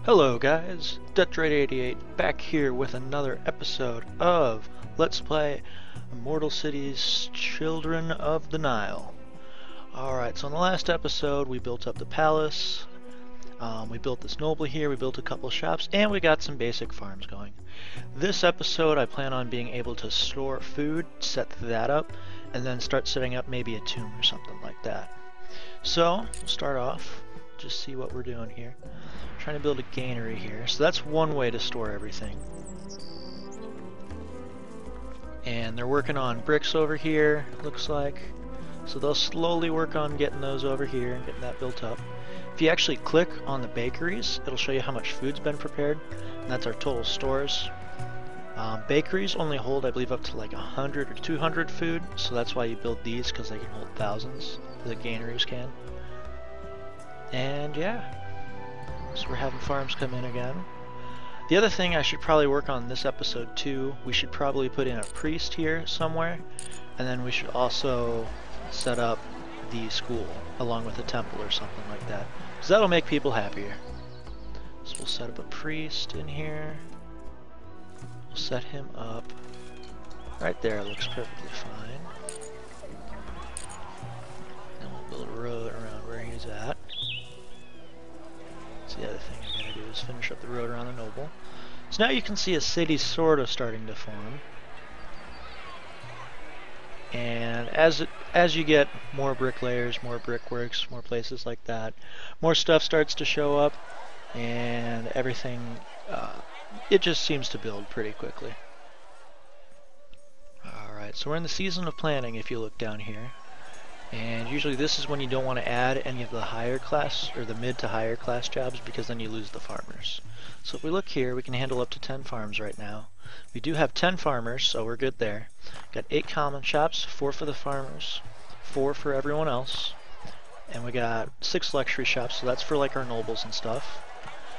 Hello guys, Detroit88 back here with another episode of Let's Play Immortal Cities Children of the Nile. Alright, so in the last episode we built up the palace, we built this noble here, we built a couple shops, and we got some basic farms going. This episode I plan on being able to store food, set that up, and then start setting up maybe a tomb or something like that. So, we'll start off, just see what we're doing here. Trying to build a granary here, so that's one way to store everything. And they're working on bricks over here, looks like. So they'll slowly work on getting those over here and getting that built up. If you actually click on the bakeries, it'll show you how much food's been prepared, and that's our total stores. Bakeries only hold, I believe, up to like 100 or 200 food, so that's why you build these, because they can hold thousands, the granaries can. And yeah. So we're having farms come in again. The other thing I should probably work on this episode too, we should probably put in a priest here somewhere, and then we should also set up the school along with a temple or something like that, because that'll make people happier. So we'll set up a priest in here. We'll set him up right there, looks perfectly fine. Then we'll build a road around where he's at. The other thing I'm going to do is finish up the road around the noble. So now you can see a city sort of starting to form. And as you get more bricklayers, more brickworks, more places like that, more stuff starts to show up, and everything, it just seems to build pretty quickly. Alright, so we're in the season of planting if you look down here. And usually this is when you don't want to add any of the higher class or the mid to higher class jobs, because then you lose the farmers. So if we look here, we can handle up to 10 farms right now. We do have 10 farmers, so we're good there. Got 8 common shops, 4 for the farmers, 4 for everyone else. And we got 6 luxury shops, so that's for like our nobles and stuff.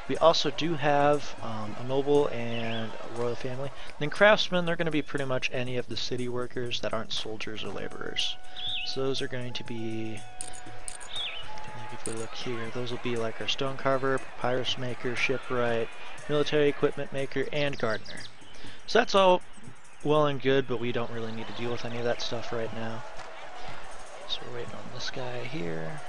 We also do have a noble and a royal family. Then craftsmen, they're going to be pretty much any of the city workers that aren't soldiers or laborers. So those are going to be, like if we look here, those will be like our stone carver, papyrus maker, shipwright, military equipment maker, and gardener. So that's all well and good, but we don't really need to deal with any of that stuff right now. So we're waiting on this guy here.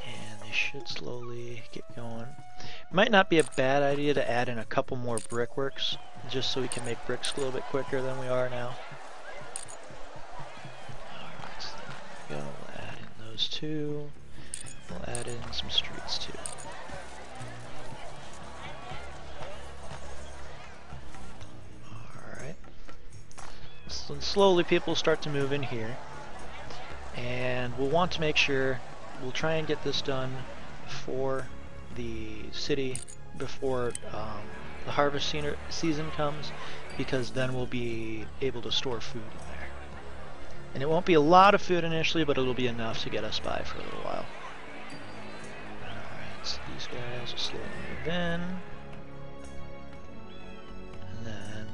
And they should slowly get going. It might not be a bad idea to add in a couple more brickworks, just so we can make bricks a little bit quicker than we are now. Alright, so there we go. We'll add in those two. We'll add in some streets too. Alright. So slowly people start to move in here. And we'll want to make sure we'll try and get this done before the city, before the harvest season comes, because then we'll be able to store food in there. And it won't be a lot of food initially, but it'll be enough to get us by for a little while. Alright, so these guys will slowly move in. And then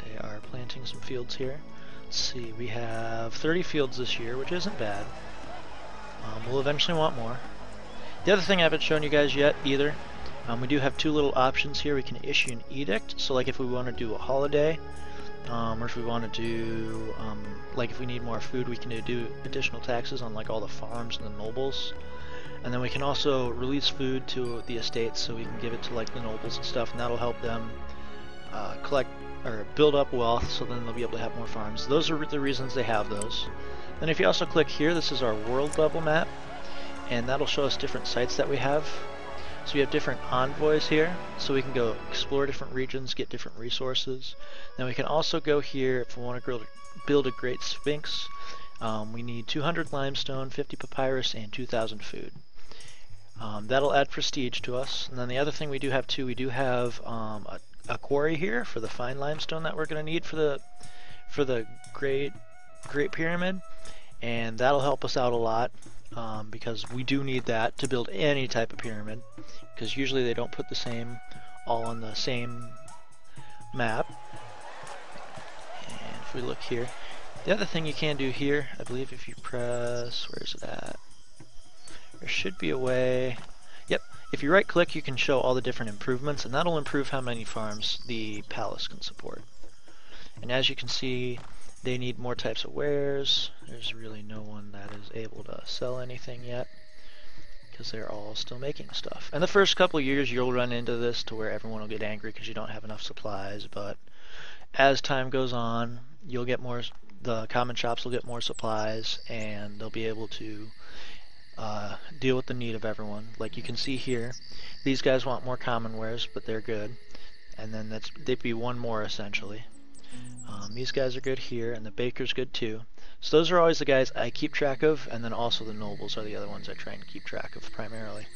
they are planting some fields here. Let's see, we have 30 fields this year, which isn't bad. We'll eventually want more. The other thing I haven't shown you guys yet either, we do have 2 little options here. We can issue an edict, so like if we want to do a holiday, or if we want to do, like if we need more food, we can do additional taxes on like all the farms and the nobles. And then we can also release food to the estates, so we can give it to like the nobles and stuff, and that'll help them collect or build up wealth, so then they'll be able to have more farms. Those are the reasons they have those. Then if you also click here, this is our world level map, and that'll show us different sites that we have. So we have different envoys here, so we can go explore different regions, get different resources. Then we can also go here if we want to build a great sphinx. We need 200 limestone, 50 papyrus, and 2,000 food. That'll add prestige to us. And then the other thing we do have too, we do have a quarry here for the fine limestone that we're going to need for the Great Pyramid, and that'll help us out a lot, because we do need that to build any type of pyramid, because usually they don't put the same all on the same map. And if we look here, the other thing you can do here, I believe if you press, where's it at? There should be a way. Yep, If you right click, you can show all the different improvements, and that'll improve how many farms the palace can support. And as you can see, they need more types of wares. There's really no one that is able to sell anything yet, because they're all still making stuff. And the first couple of years you'll run into this to where everyone will get angry because you don't have enough supplies, but as time goes on, you'll get more, the common shops will get more supplies, and they'll be able to deal with the need of everyone. Like you can see here, these guys want more common wares, but they're good. And then they'd be one more essentially. These guys are good here, and the baker's good too. So those are always the guys I keep track of, and then also the nobles are the other ones I try and keep track of primarily.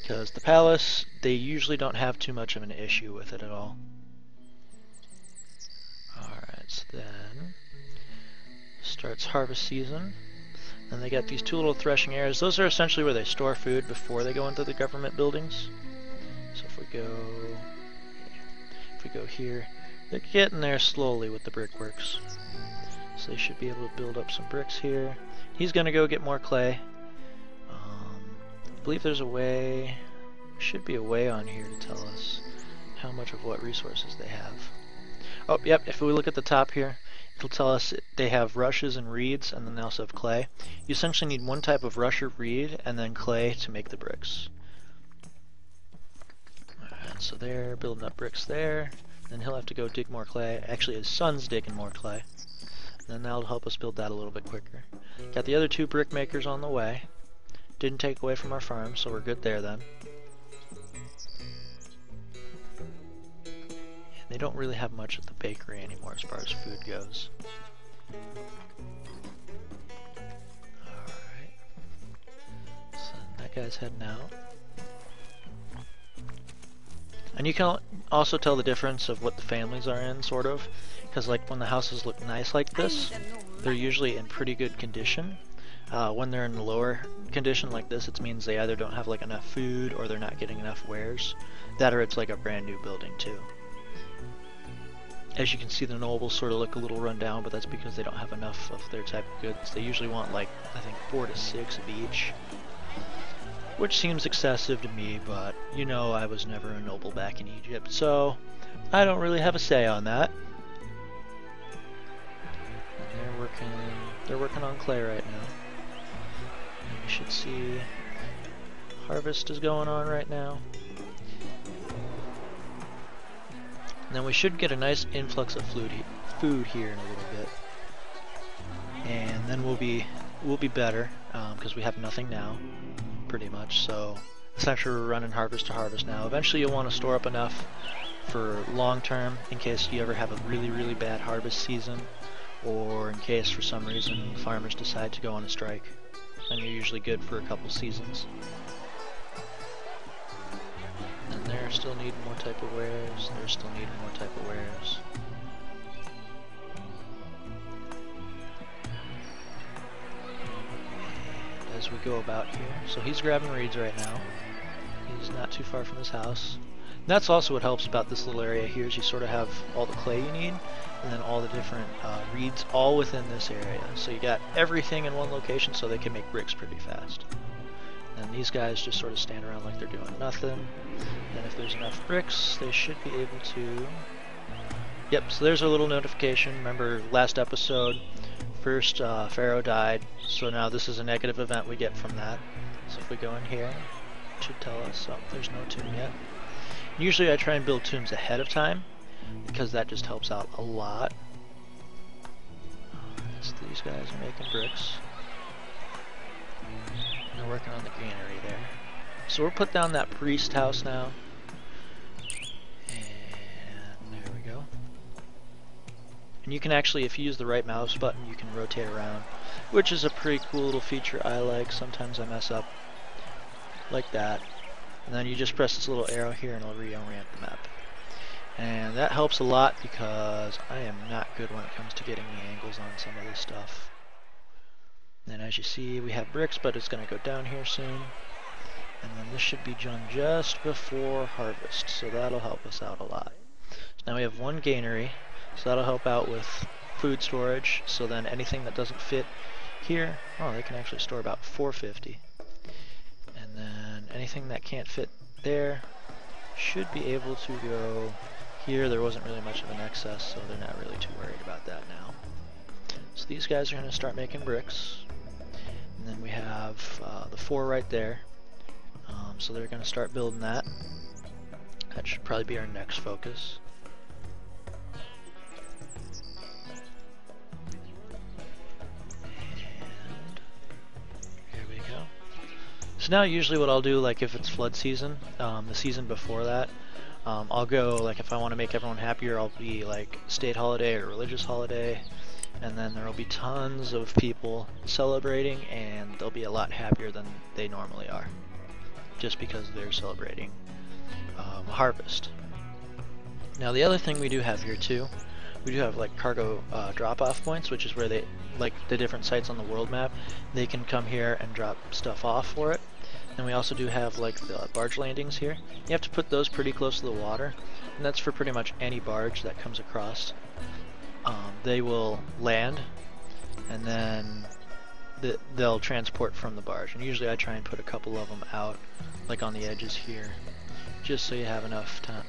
Because the palace, they usually don't have too much of an issue with it at all. Alright, so then starts harvest season. And they got these two little threshing areas. Those are essentially where they store food before they go into the government buildings. So if we go here, they're getting there slowly with the brickworks. So they should be able to build up some bricks here. He's going to go get more clay. I believe there's a way, should be a way on here to tell us how much of what resources they have. Oh, yep, if we look at the top here, it'll tell us they have rushes and reeds, and then they also have clay. You essentially need one type of rush or reed, and then clay to make the bricks. Alright, so they're building up bricks there. Then he'll have to go dig more clay. Actually, his son's digging more clay. And then that'll help us build that a little bit quicker. Got the other two brick makers on the way. Didn't take away from our farm, so we're good there then. And they don't really have much at the bakery anymore as far as food goes. Alright. So that guy's heading out. And you can also tell the difference of what the families are in, sort of. Because like when the houses look nice like this, they're usually in pretty good condition. When they're in the lower condition like this, it means they either don't have like enough food or they're not getting enough wares. That or it's like a brand new building too. As you can see, the nobles sort of look a little run down, but that's because they don't have enough of their type of goods. They usually want like, I think 4 to 6 of each. Which seems excessive to me, but you know I was never a noble back in Egypt, so I don't really have a say on that. And they're working on clay right now. And you should see harvest is going on right now. And then we should get a nice influx of food here in a little bit. And then we'll be better, because we have nothing now. Pretty much, so essentially we're running harvest to harvest now. Eventually you'll want to store up enough for long term in case you ever have a really bad harvest season, or in case for some reason farmers decide to go on a strike. And you're usually good for a couple seasons. And they're still needing more type of wares, they're still needing more type of wares. As we go about here. So he's grabbing reeds right now. He's not too far from his house. And that's also what helps about this little area here is you sort of have all the clay you need and then all the different reeds all within this area. So you got everything in one location so they can make bricks pretty fast. And these guys just sort of stand around like they're doing nothing. And if there's enough bricks, they should be able to... Yep, so there's our little notification. Remember last episode, first Pharaoh died, so now this is a negative event we get from that. So if we go in here, it should tell us, oh, there's no tomb yet. Usually I try and build tombs ahead of time, because that just helps out a lot. So these guys are making bricks. And they're working on the granary there. So we'll put down that priest house now. And you can actually, if you use the right mouse button, you can rotate around, which is a pretty cool little feature I like. Sometimes I mess up like that. And then you just press this little arrow here and it'll reorient the map. And that helps a lot because I am not good when it comes to getting the angles on some of this stuff. And as you see, we have bricks, but it's going to go down here soon. And then this should be done just before harvest, so that'll help us out a lot. So now we have one granary. So that'll help out with food storage, so then anything that doesn't fit here, oh, they can actually store about 450. And And then anything that can't fit there should be able to go here. There wasn't really much of an excess, so they're not really too worried about that now. So these guys are going to start making bricks. And then we have the 4 right there. So they're going to start building that. That should probably be our next focus. And here we go. So now usually what I'll do, like if it's flood season, the season before that, I'll go, like if I want to make everyone happier, I'll be like state holiday or religious holiday, and then there will be tons of people celebrating, and they'll be a lot happier than they normally are, just because they're celebrating harvest. Now the other thing we do have here too, we do have like cargo drop-off points, which is where they, like the different sites on the world map, they can come here and drop stuff off for it. And we also do have like the barge landings here. You have to put those pretty close to the water, and that's for pretty much any barge that comes across. They will land, and then they'll transport from the barge. And usually I try and put a couple of them out, like on the edges here, just so you have enough time,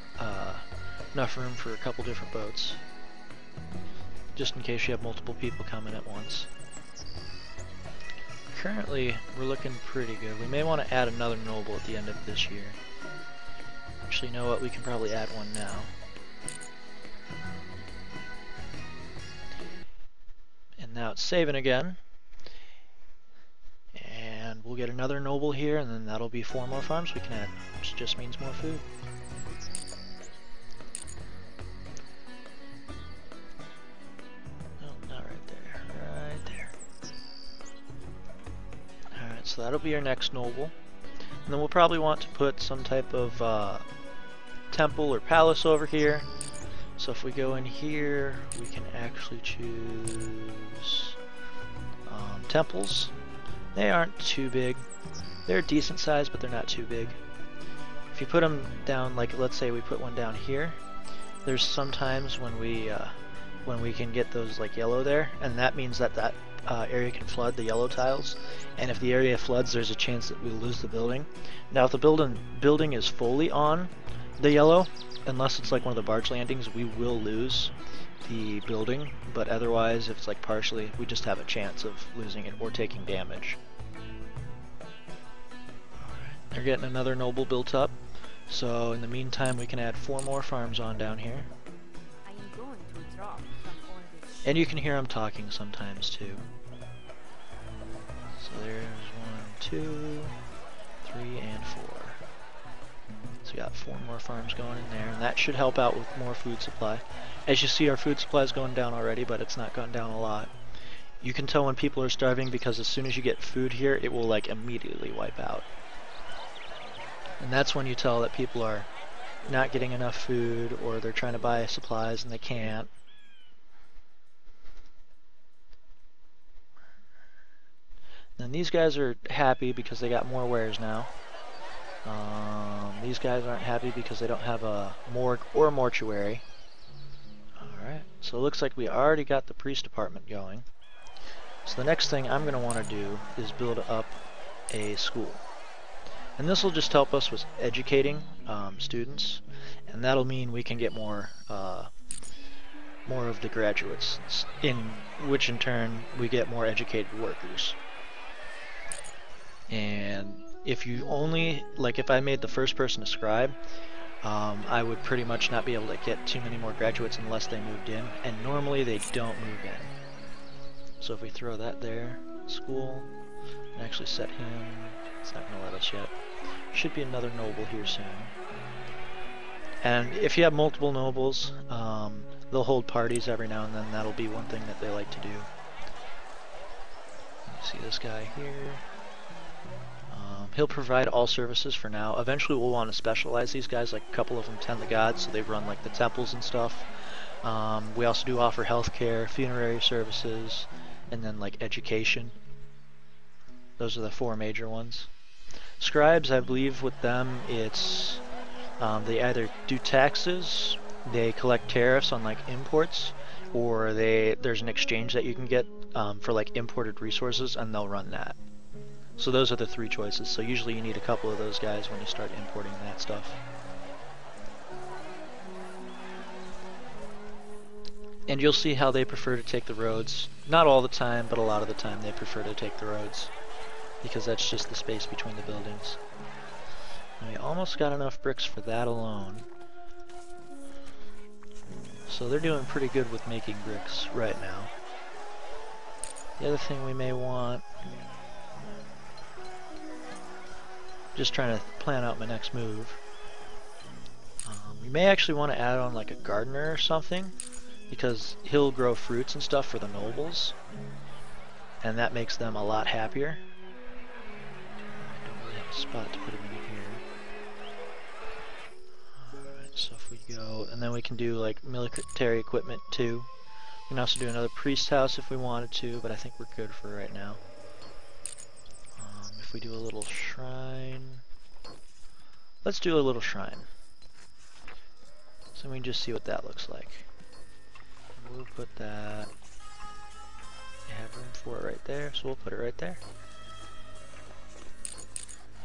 enough room for a couple different boats, just in case you have multiple people coming at once. Currently, we're looking pretty good. We may want to add another noble at the end of this year. Actually, you know what? We can probably add one now. And now it's saving again. And we'll get another noble here, and then that'll be 4 more farms we can add, which just means more food. So that'll be our next noble. And then we'll probably want to put some type of temple or palace over here. So if we go in here, we can actually choose temples. They aren't too big. They're decent size, but they're not too big. If you put them down, like let's say we put one down here, there's sometimes when we can get those like yellow there, and that means that area can flood, the yellow tiles, and if the area floods, there's a chance that we'll lose the building. Now if the building is fully on the yellow, unless it's like one of the barge landings, we will lose the building, but otherwise if it's like partially, we just have a chance of losing it or taking damage. Alright, they're getting another noble built up, so in the meantime we can add 4 more farms on down here. And you can hear them talking sometimes too. So there's 1, 2, 3, and 4. So we got 4 more farms going in there, and that should help out with more food supply. As you see, our food supply is going down already, but it's not gone down a lot. You can tell when people are starving because as soon as you get food here, it will like immediately wipe out. And that's when you tell that people are not getting enough food, or they're trying to buy supplies and they can't. And these guys are happy because they got more wares now. These guys aren't happy because they don't have a morgue or a mortuary. Alright, so it looks like we already got the priest department going. So the next thing I'm going to want to do is build up a school. And this will just help us with educating students, and that'll mean we can get more of the graduates, in which in turn we get more educated workers. And if you only, like if I made the first person a scribe, I would pretty much not be able to get too many more graduates unless they moved in, and normally they don't move in. So if we throw that there, school, and actually set him, it's not going to let us yet. Should be another noble here soon. And if you have multiple nobles, they'll hold parties every now and then. That'll be one thing that they like to do. You see this guy here. He'll provide all services for now. Eventually we'll want to specialize these guys, like a couple of them tend the gods, so they run like the temples and stuff. We also do offer healthcare, funerary services, and then like education. Those are the 4 major ones. Scribes, I believe with them it's they either do taxes, they collect tariffs on like imports, or there's an exchange that you can get for like imported resources, and they'll run that. So those are the three choices. So usually you need a couple of those guys when you start importing that stuff. And you'll see how they prefer to take the roads. Not all the time, but a lot of the time they prefer to take the roads, because that's just the space between the buildings. And we almost got enough bricks for that alone. So they're doing pretty good with making bricks right now. The other thing we may want, just trying to plan out my next move. We may actually want to add on like a gardener or something, because he'll grow fruits and stuff for the nobles, and that makes them a lot happier. I don't really have a spot to put him in here. Alright, so if we go, and then we can do like military equipment too. We can also do another priest house if we wanted to, but I think we're good for right now. If we do a little shrine, let's do a little shrine. So we can just see what that looks like. We'll put that, you have room for it right there, so we'll put it right there.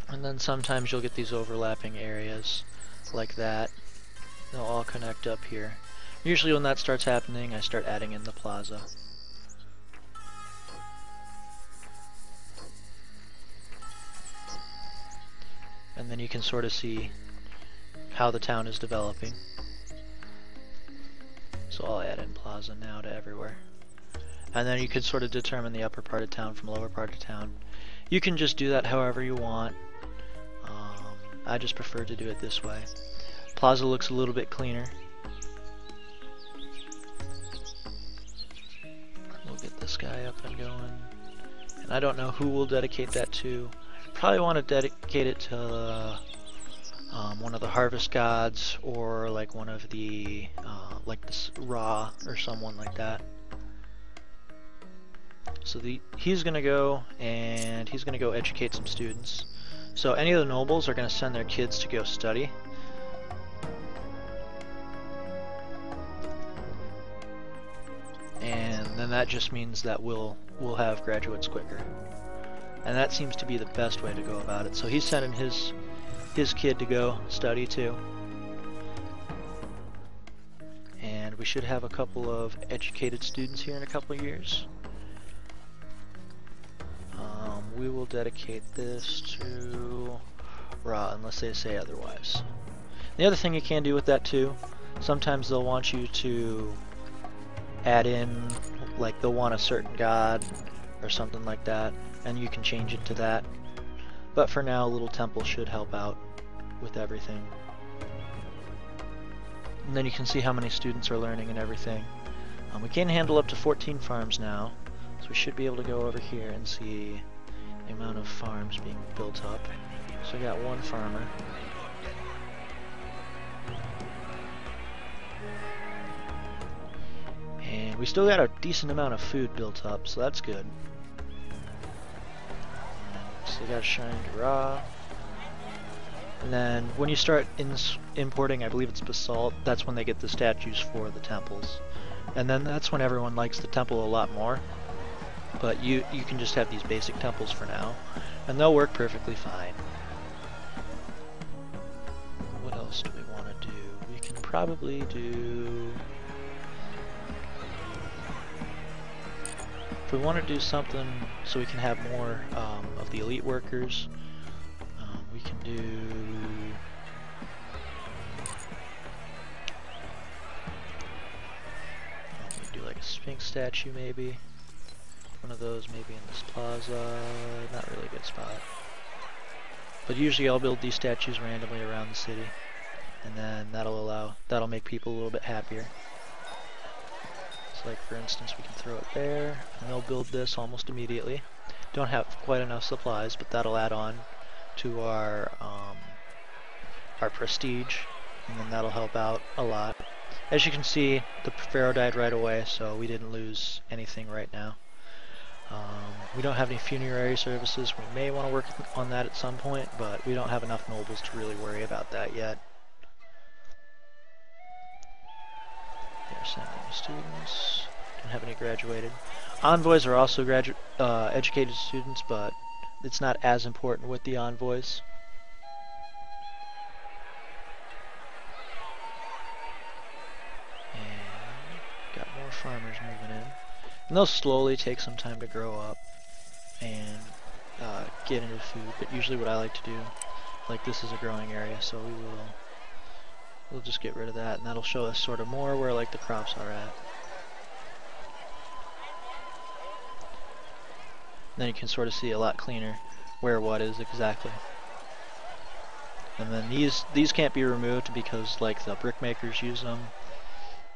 And then sometimes you'll get these overlapping areas like that. They'll all connect up here. Usually when that starts happening, I start adding in the plaza. And then you can sort of see how the town is developing. So I'll add in plaza now to everywhere. And then you can sort of determine the upper part of town from lower part of town. You can just do that however you want. I just prefer to do it this way. Plaza looks a little bit cleaner. We'll get this guy up and going. And I don't know who we'll dedicate that to. Probably want to dedicate it to one of the harvest gods, or like one of the like this Ra or someone like that. So he's gonna go, and he's gonna go educate some students. So any of the nobles are gonna send their kids to go study. And then that just means that we'll have graduates quicker. And that seems to be the best way to go about it. So he's sending his kid to go study too. And we should have a couple of educated students here in a couple of years. We will dedicate this to Ra unless they say otherwise. The other thing you can do with that too, sometimes they'll want you to add in, like they'll want a certain god or something like that, and you can change it to that. But for now, a little temple should help out with everything. And then you can see how many students are learning and everything. We can handle up to 14 farms now, so we should be able to go over here and see the amount of farms being built up. So I got one farmer. And we still got a decent amount of food built up, so that's good. So we got a shrine to Ra. And then when you start importing, I believe it's basalt, that's when they get the statues for the temples. And then that's when everyone likes the temple a lot more. But you can just have these basic temples for now, and they'll work perfectly fine. What else do we want to do? We can probably do... If we want to do something so we can have more of the elite workers, we can do... we can do like a Sphinx statue maybe. One of those maybe in this plaza. Not really a good spot. But usually I'll build these statues randomly around the city, and then that'll make people a little bit happier. So like for instance, we can throw it there, and they'll build this almost immediately. Don't have quite enough supplies, but that'll add on to our prestige, and then that'll help out a lot. As you can see, the pharaoh died right away, so we didn't lose anything right now. We don't have any funerary services. We may want to work on that at some point, but we don't have enough nobles to really worry about that yet. They're sending students. Don't have any graduated. Envoys are also educated students, but it's not as important with the envoys. And got more farmers moving in. And they'll slowly take some time to grow up and get into food, but usually what I like to do, like this is a growing area, so we'll just get rid of that, and that'll show us sort of more where like the crops are at. And then you can sort of see a lot cleaner where what is exactly. And then these can't be removed because like the brick makers use them.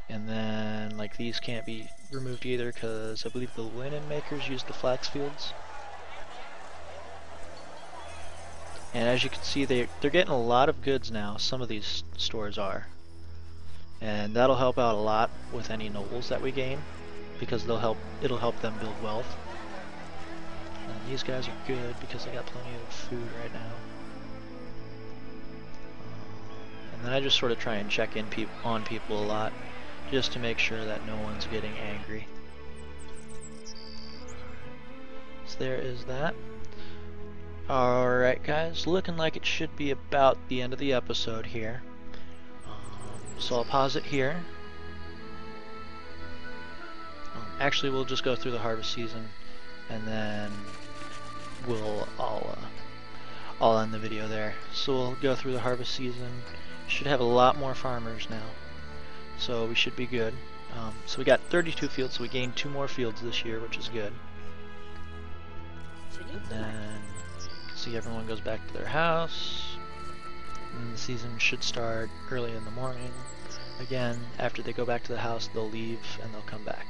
And then like these can't be removed either because I believe the linen makers use the flax fields. And as you can see, they're getting a lot of goods now. Some of these stores are. And that'll help out a lot with any nobles that we gain, because it'll help them build wealth. And these guys are good because they got plenty of food right now. And then I just sort of try and check in on people a lot, just to make sure that no one's getting angry. So there is that. Alright guys, looking like it should be about the end of the episode here. So I'll pause it here. Actually, we'll just go through the harvest season, and then I'll end the video there. So we'll go through the harvest season. Should have a lot more farmers now, so we should be good. So we got 32 fields, so we gained 2 more fields this year, which is good. And then you can see everyone goes back to their house. And the season should start early in the morning. Again, after they go back to the house, they'll leave and they'll come back.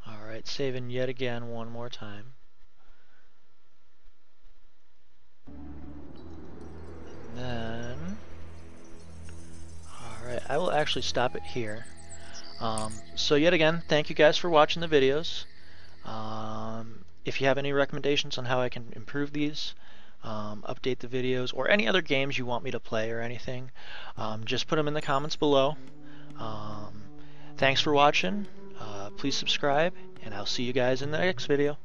Alright, saving yet again one more time. And then... Alright, I will actually stop it here. So yet again, thank you guys for watching the videos. If you have any recommendations on how I can improve these, update the videos, or any other games you want me to play or anything, just put them in the comments below. Thanks for watching. Please subscribe, and I'll see you guys in the next video.